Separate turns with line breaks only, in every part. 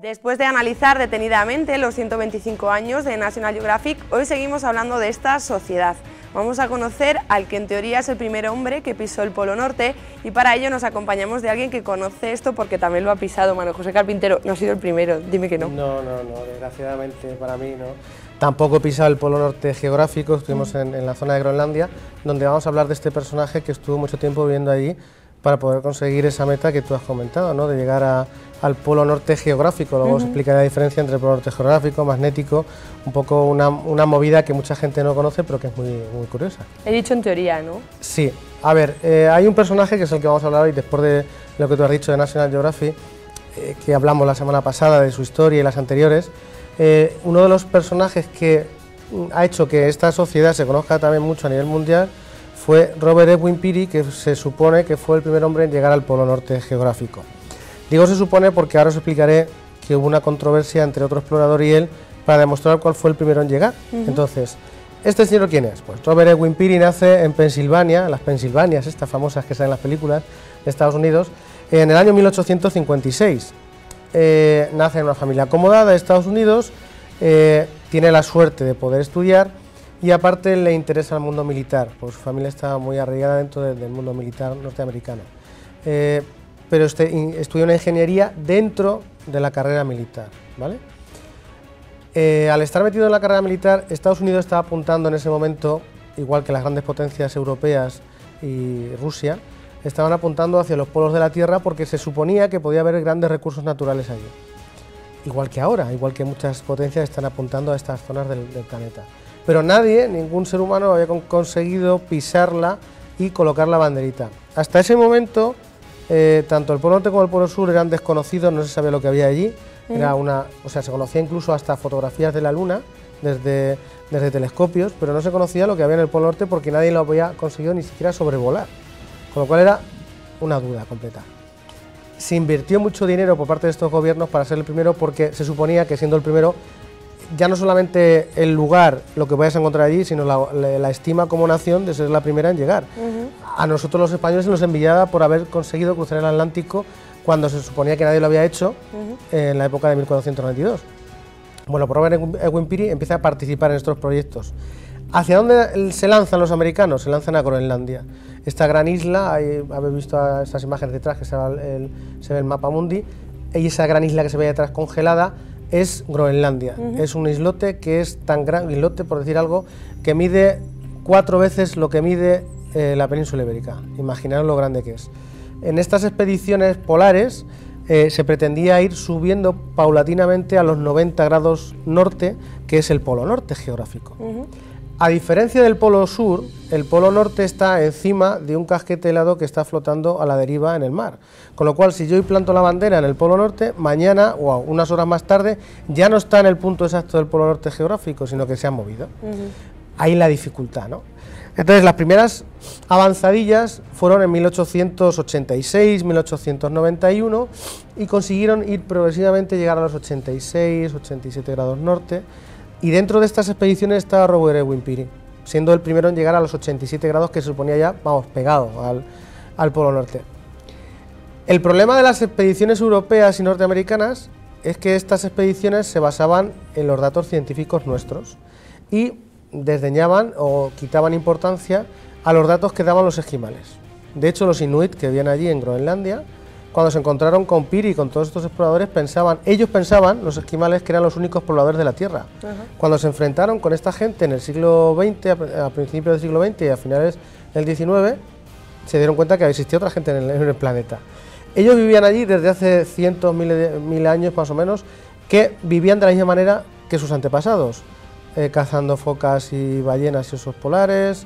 Después de analizar detenidamente los 125 años de National Geographic, hoy seguimos hablando de esta sociedad. Vamos a conocer al que en teoría es el primer hombre que pisó el Polo Norte y para ello nos acompañamos de alguien que conoce esto porque también lo ha pisado. Manuel José Carpintero, no ha sido el primero, dime que no.
No, desgraciadamente para mí no. Tampoco he pisado el Polo Norte geográfico, estuvimos en la zona de Groenlandia, donde vamos a hablar de este personaje que estuvo mucho tiempo viviendo allí para poder conseguir esa meta que tú has comentado, ¿no? De llegar al Polo Norte geográfico. Luego os explicaré la diferencia entre el Polo Norte geográfico, magnético, un poco una movida que mucha gente no conoce, pero que es muy curiosa.
He dicho en teoría, ¿no?
Sí, a ver, hay un personaje que es el que vamos a hablar hoy, después de lo que tú has dicho de National Geographic, que hablamos la semana pasada de su historia y las anteriores. Uno de los personajes que ha hecho que esta sociedad se conozca también mucho a nivel mundial fue Robert Edwin Peary, que se supone que fue el primer hombre en llegar al Polo Norte geográfico. Digo se supone porque ahora os explicaré que hubo una controversia entre otro explorador y él para demostrar cuál fue el primero en llegar. Entonces, ¿este señor quién es? Pues Robert Edwin Peary nace en Pensilvania, las Pensilvanias, estas famosas que salen en las películas de Estados Unidos, en el año 1856. Nace en una familia acomodada de Estados Unidos, tiene la suerte de poder estudiar y aparte le interesa el mundo militar, pues su familia estaba muy arraigada dentro del mundo militar norteamericano. Pero estudió una ingeniería dentro de la carrera militar, ¿vale? Al estar metido en la carrera militar, Estados Unidos estaba apuntando en ese momento, igual que las grandes potencias europeas y Rusia, estaban apuntando hacia los polos de la Tierra porque se suponía que podía haber grandes recursos naturales allí. Igual que ahora, igual que muchas potencias están apuntando a estas zonas del planeta. Pero nadie, ningún ser humano había conseguido pisarla y colocar la banderita. Hasta ese momento, tanto el Polo Norte como el Polo Sur eran desconocidos, no se sabía lo que había allí. Se conocía incluso hasta fotografías de la Luna desde telescopios, pero no se conocía lo que había en el Polo Norte porque nadie lo había conseguido ni siquiera sobrevolar. Con lo cual era una duda completa. Se invirtió mucho dinero por parte de estos gobiernos para ser el primero porque se suponía que siendo el primero, ya no solamente el lugar, lo que vayas a encontrar allí, sino la estima como nación de ser la primera en llegar. A nosotros los españoles se nos envidiaba por haber conseguido cruzar el Atlántico cuando se suponía que nadie lo había hecho en la época de 1492. Bueno, pues Robert Edwin Peary empieza a participar en estos proyectos. ¿Hacia dónde se lanzan los americanos? Se lanzan a Groenlandia. Esta gran isla, habéis visto estas imágenes detrás que se ve el mapa mundi, y esa gran isla que se ve detrás congelada es Groenlandia. Es un islote que es tan gran, islote por decir algo, que mide 4 veces lo que mide la península ibérica. Imaginaos lo grande que es. En estas expediciones polares se pretendía ir subiendo paulatinamente a los 90 grados norte, que es el Polo Norte geográfico. A diferencia del Polo Sur, el Polo Norte está encima de un casquete helado que está flotando a la deriva en el mar. Con lo cual, si yo hoy planto la bandera en el Polo Norte, mañana o unas horas más tarde ya no está en el punto exacto del Polo Norte geográfico, sino que se ha movido. Ahí la dificultad, ¿no? Entonces, las primeras avanzadillas fueron en 1886, 1891 y consiguieron ir progresivamente, llegar a los 86, 87 grados norte. Y dentro de estas expediciones estaba Robert Edwin Peary, siendo el primero en llegar a los 87 grados que se suponía ya, vamos, pegado al Polo Norte. El problema de las expediciones europeas y norteamericanas es que estas expediciones se basaban en los datos científicos nuestros y desdeñaban o quitaban importancia a los datos que daban los esquimales. De hecho, los inuit que vivían allí en Groenlandia, cuando se encontraron con Peary y con todos estos exploradores, ellos pensaban, los esquimales, que eran los únicos pobladores de la Tierra. Cuando se enfrentaron con esta gente en el siglo XX, a principios del siglo XX y a finales del XIX, se dieron cuenta que existía otra gente en el planeta. Ellos vivían allí desde hace cientos, miles de años más o menos, que vivían de la misma manera que sus antepasados, cazando focas y ballenas y osos polares,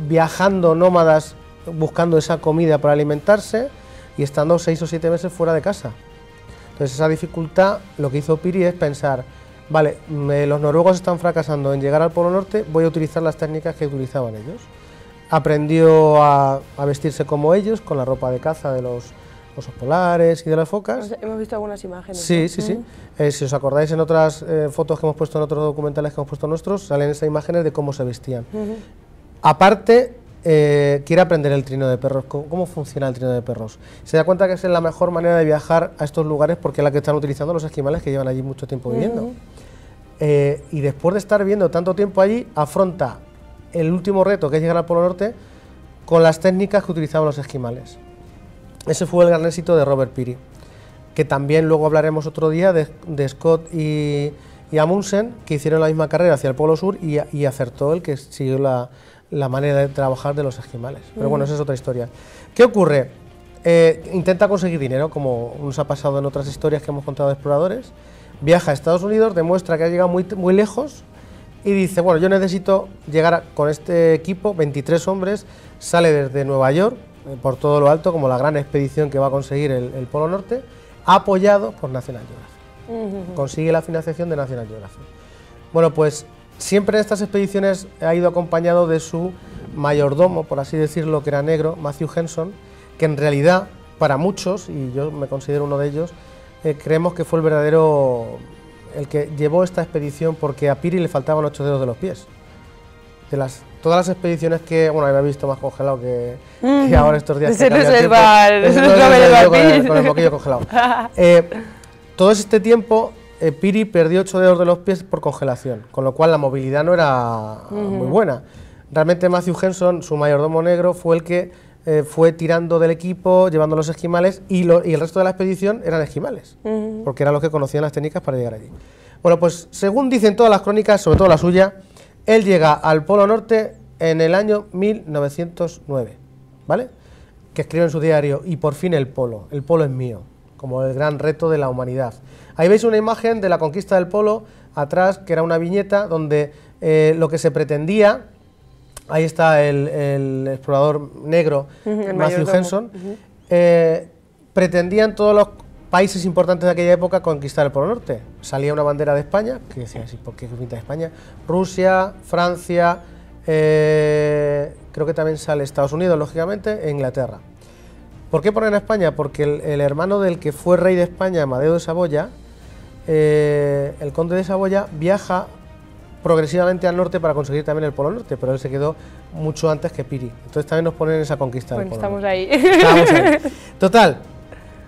viajando nómadas, buscando esa comida para alimentarse y estando 6 o 7 meses fuera de casa. Entonces esa dificultad, lo que hizo Peary es pensar, vale, los noruegos están fracasando en llegar al Polo Norte, voy a utilizar las técnicas que utilizaban ellos. Aprendió a vestirse como ellos, con la ropa de caza de los osos polares y de las focas.
Hemos visto algunas imágenes.
Sí, sí, sí. Si os acordáis en otras fotos que hemos puesto, en otros documentales que hemos puesto nuestros, salen esas imágenes de cómo se vestían. Aparte, quiere aprender el trino de perros, cómo funciona el trino de perros. Se da cuenta que es la mejor manera de viajar a estos lugares porque es la que están utilizando los esquimales que llevan allí mucho tiempo viviendo. Y después de estar viviendo tanto tiempo allí, afronta el último reto, que es llegar al Polo Norte, con las técnicas que utilizaban los esquimales. Ese fue el gran éxito de Robert Peary, que también luego hablaremos otro día de Scott y Amundsen, que hicieron la misma carrera hacia el Polo Sur y acertó el que siguió la manera de trabajar de los esquimales. Pero bueno, esa es otra historia. ¿Qué ocurre? Intenta conseguir dinero, como nos ha pasado en otras historias que hemos contado de exploradores. Viaja a Estados Unidos, demuestra que ha llegado muy lejos y dice, bueno, yo necesito llegar con este equipo, 23 hombres, sale desde Nueva York, por todo lo alto, como la gran expedición que va a conseguir el Polo Norte, apoyado por National Geographic. Consigue la financiación de National Geographic. Bueno, pues siempre en estas expediciones ha ido acompañado de su mayordomo, por así decirlo, que era negro, Matthew Henson, que en realidad, para muchos, y yo me considero uno de ellos, creemos que fue el verdadero, el que llevó esta expedición, porque a Peary le faltaban 8 dedos de los pies. Todas las expediciones que, bueno, había visto más congelado que ahora estos días.
Se reserva
con el boquillo congelado. Todo este tiempo, Peary perdió 8 dedos de los pies por congelación, con lo cual la movilidad no era muy buena. Realmente Matthew Henson, su mayordomo negro, fue el que fue tirando del equipo, llevando los esquimales, y el resto de la expedición eran esquimales, porque eran los que conocían las técnicas para llegar allí. Bueno, pues según dicen todas las crónicas, sobre todo la suya, él llega al Polo Norte en el año 1909, ¿vale? Que escribe en su diario, y por fin el Polo es mío, como el gran reto de la humanidad. Ahí veis una imagen de la conquista del Polo, atrás, que era una viñeta donde lo que se pretendía, ahí está el explorador negro, Matthew Henson, pretendían todos los países importantes de aquella época conquistar el Polo Norte. Salía una bandera de España, que decía así, ¿por qué pinta España? Rusia, Francia, creo que también sale Estados Unidos, lógicamente, e Inglaterra. ¿Por qué ponen a España? Porque el hermano del que fue rey de España, Amadeo de Saboya, el conde de Saboya, viaja progresivamente al norte para conseguir también el Polo Norte, pero él se quedó mucho antes que Peary. Entonces también nos ponen en esa conquista del Polo
estamos
Norte.
ahí.
Estamos ahí. Total,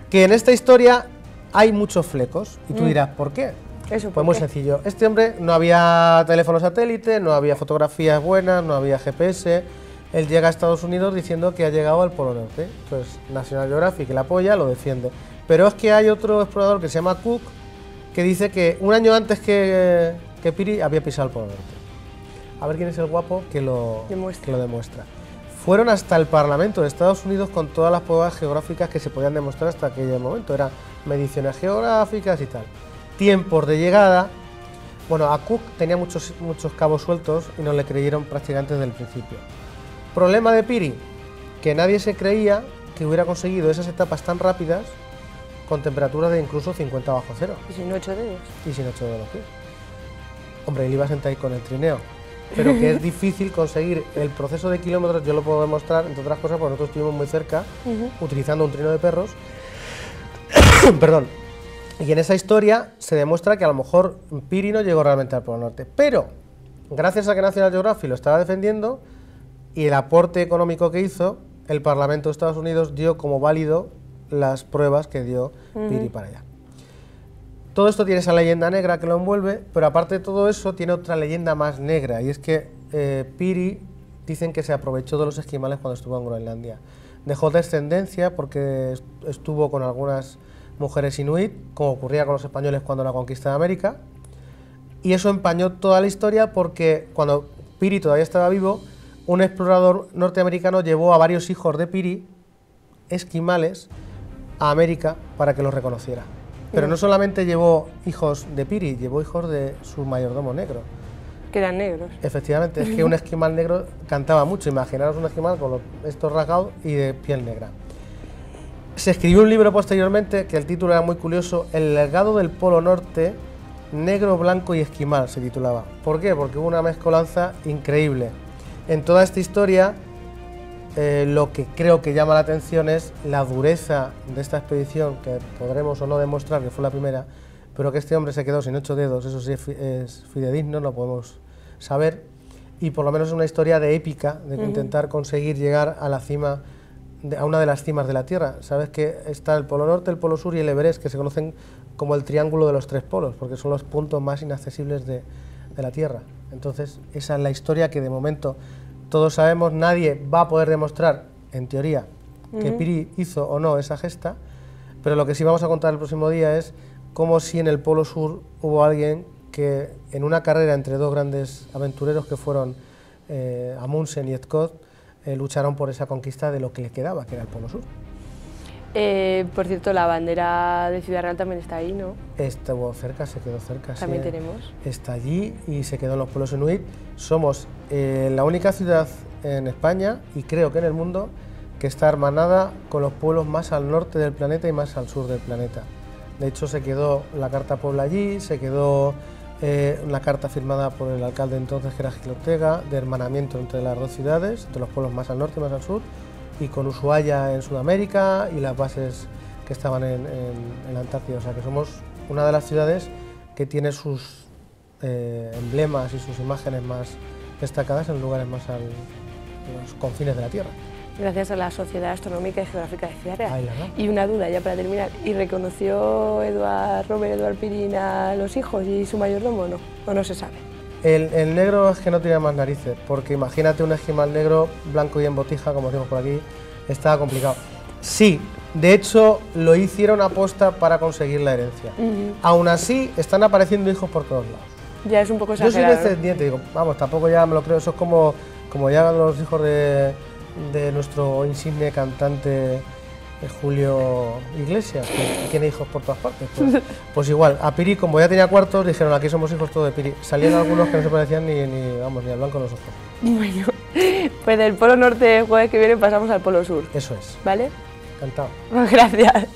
que en esta historia hay muchos flecos, y tú dirás, ¿por qué? Pues muy sencillo. Este hombre, no había teléfono satélite, no había fotografías buenas, no había GPS. Él llega a Estados Unidos diciendo que ha llegado al Polo Norte. Entonces National Geographic, que la apoya, lo defiende. Pero es que hay otro explorador que se llama Cook, que dice que un año antes que Peary había pisado el Polo Norte. A ver quién es el guapo que lo demuestra. Fueron hasta el Parlamento de Estados Unidos con todas las pruebas geográficas que se podían demostrar hasta aquel momento. Eran mediciones geográficas y tal. Tiempos de llegada. Bueno, a Cook tenía muchos cabos sueltos y no le creyeron prácticamente desde el principio. Problema de Peary, que nadie se creía que hubiera conseguido esas etapas tan rápidas con temperaturas de incluso 50 bajo cero.
Y sin 8 dedos.
Y sin 8 dedos los pies. Hombre, él iba a sentar ahí con el trineo, pero que es difícil conseguir el proceso de kilómetros. Yo lo puedo demostrar, entre otras cosas, porque nosotros estuvimos muy cerca, utilizando un trino de perros. Perdón. Y en esa historia se demuestra que a lo mejor Peary no llegó realmente al Polo Norte, pero gracias a que National Geographic lo estaba defendiendo y el aporte económico que hizo, el Parlamento de Estados Unidos dio como válido las pruebas que dio Peary para allá. Todo esto tiene esa leyenda negra que lo envuelve, pero aparte de todo eso tiene otra leyenda más negra, y es que Peary dicen que se aprovechó de los esquimales cuando estuvo en Groenlandia. Dejó descendencia porque estuvo con algunas mujeres inuit, como ocurría con los españoles cuando la conquista de América, y eso empañó toda la historia porque cuando Peary todavía estaba vivo, un explorador norteamericano llevó a varios hijos de Peary, esquimales, a América para que los reconociera. Pero no solamente llevó hijos de Peary, llevó hijos de su mayordomo negro.
Que eran negros.
Efectivamente, es que un esquimal negro cantaba mucho. Imaginaros un esquimal con estos rasgados y de piel negra. Se escribió un libro posteriormente que el título era muy curioso, El legado del Polo Norte, negro, blanco y esquimal, se titulaba. ¿Por qué? Porque hubo una mezcolanza increíble. En toda esta historia, lo que creo que llama la atención es la dureza de esta expedición, que podremos o no demostrar que fue la primera, pero que este hombre se quedó sin 8 dedos, eso sí es fidedigno, lo podemos saber, y por lo menos es una historia de épica, de intentar conseguir llegar a la cima, a una de las cimas de la Tierra. Sabes que está el Polo Norte, el Polo Sur y el Everest, que se conocen como el triángulo de los 3 polos, porque son los puntos más inaccesibles de la Tierra. Entonces, esa es la historia que de momento todos sabemos. Nadie va a poder demostrar, en teoría, que Piri hizo o no esa gesta, pero lo que sí vamos a contar el próximo día es cómo si en el Polo Sur hubo alguien que en una carrera entre dos grandes aventureros que fueron Amundsen y Scott, lucharon por esa conquista de lo que le quedaba, que era el Polo Sur.
Por cierto, la bandera de Ciudad Real también está ahí, ¿no?
Estuvo cerca, se quedó cerca.
También
sí,
tenemos.
Está allí y se quedó en los pueblos inuit. Somos la única ciudad en España y creo que en el mundo que está hermanada con los pueblos más al norte del planeta y más al sur del planeta. De hecho, se quedó la Carta Puebla allí, se quedó una carta firmada por el alcalde entonces, que era Gil Ortega, de hermanamiento entre las dos ciudades, entre los pueblos más al norte y más al sur, y con Ushuaia en Sudamérica y las bases que estaban en la Antártida. O sea que somos una de las ciudades que tiene sus emblemas y sus imágenes más destacadas en lugares más a los confines de la Tierra.
Gracias a la Sociedad Astronómica y Geográfica de Ciudad Real.
Ahí la va.
Y una duda ya para terminar, ¿y reconoció Robert Eduard Pirín a los hijos y su mayordomo o no se sabe?
El negro es que no tiene más narices, porque imagínate un esquimal negro, blanco y en botija, como decimos por aquí, estaba complicado. Sí, de hecho lo hicieron aposta para conseguir la herencia. Aún así, están apareciendo hijos por todos lados.
Ya es un poco exagerado.
Yo soy descendiente, digo, vamos, tampoco ya me lo creo, eso es como ya los hijos de nuestro insigne cantante Julio Iglesias, que tiene hijos por todas partes. Pues igual, a Piri, como ya tenía cuartos, dijeron, aquí somos hijos todos de Piri. Salían algunos que no se parecían ni al blanco de los ojos.
Bueno, pues del Polo Norte el jueves que viene pasamos al Polo Sur.
Eso es.
¿Vale?
Encantado.
Gracias.